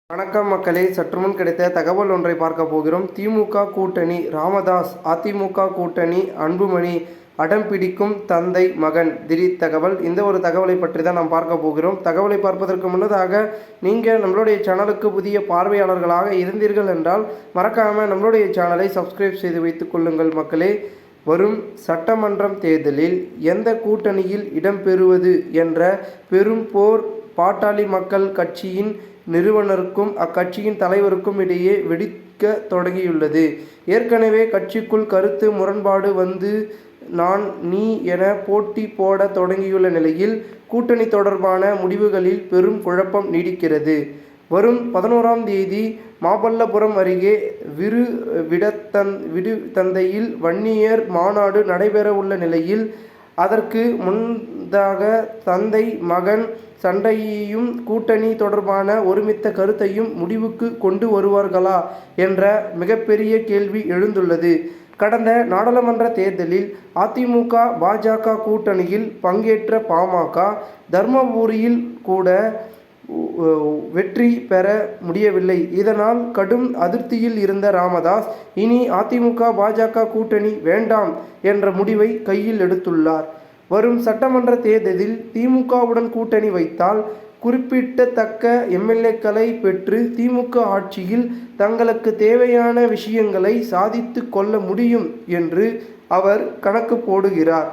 வணக்கம் மக்களே, சற்றுமுன் கிடைத்த தகவல் ஒன்றை பார்க்க போகிறோம். திமுக கூட்டணி ராமதாஸ், அதிமுக கூட்டணி அன்புமணி, அடம் பிடிக்கும் தந்தை மகன் திடீர் தகவல். இந்த ஒரு தகவலை பற்றி தான் நாம் பார்க்க போகிறோம். தகவலை பார்ப்பதற்கு முன்னதாக நீங்கள் நம்மளுடைய சேனலுக்கு புதிய பார்வையாளர்களாக இருந்தீர்கள் என்றால் மறக்காமல் நம்மளுடைய சேனலை சப்ஸ்கிரைப் செய்து வைத்துக் கொள்ளுங்கள். மக்களே, வரும் சட்டமன்றம் தேர்தலில் எந்த கூட்டணியில் இடம்பெறுவது என்ற பெரும் போர் பாட்டாளி மக்கள் கட்சியின் நிறுவனருக்கும் அக்கட்சியின் தலைவருக்கும் இடையே வெடிக்க தொடங்கியுள்ளது. ஏற்கனவே கட்சிக்குள் கருத்து முரண்பாடு வந்து நான் நீ என போட்டி போட தொடங்கியுள்ள நிலையில் கூட்டணி தொடர்பான முடிவுகளில் பெரும் குழப்பம் நீடிக்கிறது. வரும் 11ஆம் தேதி மாமல்லபுரம் அருகே விடுதந்தையில் வன்னியர் மாநாடு நடைபெற உள்ள நிலையில் அதற்கு முன்னதாக தந்தை மகன் சண்டையையும் கூட்டணி தொடர்பான ஒருமித்த கருத்தையும் முடிவுக்கு கொண்டு வருவார்களா என்ற மிகப்பெரிய கேள்வி எழுந்துள்ளது. கடந்த நாடாளுமன்ற தேர்தலில் அதிமுக பாஜக கூட்டணியில் பங்கேற்ற பாமக தர்மபுரியில் கூட வெற்றி பெற முடியவில்லை. இதனால் கடும் அதிருப்தியில் இருந்த ராமதாஸ் இனி அதிமுக பாஜக கூட்டணி வேண்டாம் என்ற முடிவை கையில் எடுத்துள்ளார். வரும் சட்டமன்ற தேர்தலில் திமுகவுடன் கூட்டணி வைத்தால் குறிப்பிடத்தக்க எம்எல்ஏக்களை பெற்று திமுக ஆட்சியில் தங்களுக்கு தேவையான விஷயங்களை சாதித்து கொள்ள முடியும் என்று அவர் கணக்கு போடுகிறார்.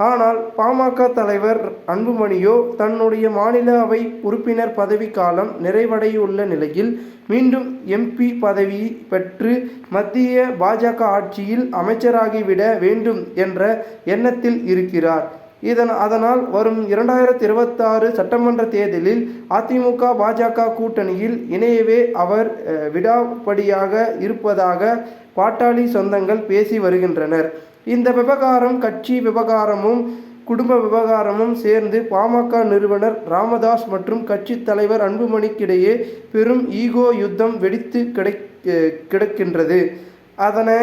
ஆனால் பாமக தலைவர் அன்புமணியோ தன்னுடைய மாநில அவை உறுப்பினர் பதவி காலம் நிறைவடையுள்ள நிலையில் மீண்டும் எம்பி பதவி பெற்று மத்திய பாஜக ஆட்சியில் அமைச்சராகிவிட வேண்டும் என்ற எண்ணத்தில் இருக்கிறார். அதனால் வரும் 2026 சட்டமன்ற தேர்தலில் அதிமுக பாஜக கூட்டணியில் இணையவே அவர் விடாப்படியாக இருப்பதாக பாட்டாளி சொந்தங்கள் பேசி வருகின்றனர். இந்த விவகாரம் கட்சி விவகாரமும் குடும்ப விவகாரமும் சேர்ந்து பாமக நிறுவனர் ராமதாஸ் மற்றும் கட்சி தலைவர் அன்புமணிக்கிடையே பெரும் ஈகோ யுத்தம் வெடித்து கிடக்கின்றது. அதனை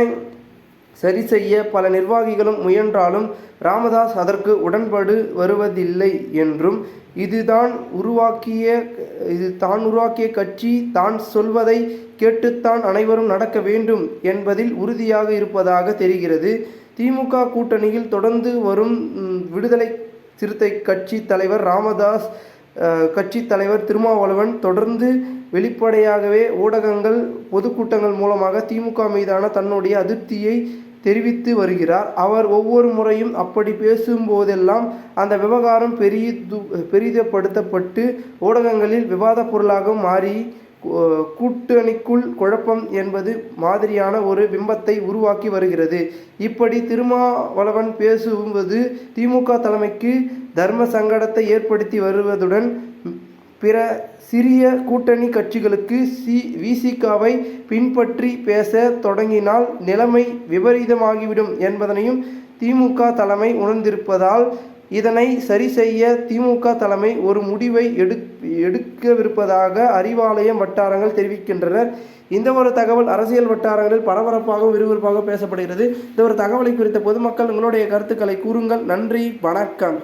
சரி செய்ய பல நிர்வாகிகளும் முயன்றாலும் ராமதாஸ் அதற்கு உடன்படு வருவதில்லை என்றும் இது தான் உருவாக்கிய கட்சி தான் சொல்வதை கேட்டுத்தான் அனைவரும் நடக்க வேண்டும் என்பதில் உறுதியாக இருப்பதாக தெரிகிறது. திமுக கூட்டணியில் தொடர்ந்து வரும் விடுதலை சிறுத்தை கட்சி தலைவர் ராமதாஸ், கட்சி தலைவர் திருமாவளவன் தொடர்ந்து வெளிப்படையாகவே ஊடகங்கள் பொதுக்கூட்டங்கள் மூலமாக திமுக மீதான தன்னுடைய அதிருப்தியை தெரிவித்து வருகிறார். அவர் ஒவ்வொரு முறையும் அப்படி பேசும்போதெல்லாம் அந்த விவகாரம் பெரிதப்படுத்தப்பட்டு ஊடகங்களில் விவாத பொருளாக மாறி கூட்டணிக்குள் குழப்பம் என்பது மாதிரியான ஒரு பிம்பத்தை உருவாக்கி வருகிறது. இப்படி திருமாவளவன் பேசுவது திமுக தலைமைக்கு தர்ம சங்கடத்தை ஏற்படுத்தி வருவதுடன் பிற சிறிய கூட்டணி கட்சிகளுக்கு விசிகாவை பின்பற்றி பேச தொடங்கினால் நிலைமை விபரீதமாகிவிடும் என்பதனையும் திமுக தலைமை உணர்ந்திருப்பதால் இதனை சரி செய்ய திமுக தலைமை ஒரு முடிவை எடுக்கவிருப்பதாக அறிவாலயம் வட்டாரங்கள் தெரிவிக்கின்றனர். இந்த ஒரு தகவல் அரசியல் வட்டாரங்களில் பரபரப்பாகவும் விறுவிறுப்பாக பேசப்படுகிறது. இந்த ஒரு தகவலை குறித்த பொதுமக்கள் உங்களுடைய கருத்துக்களை கூறுங்கள். நன்றி, வணக்கம்.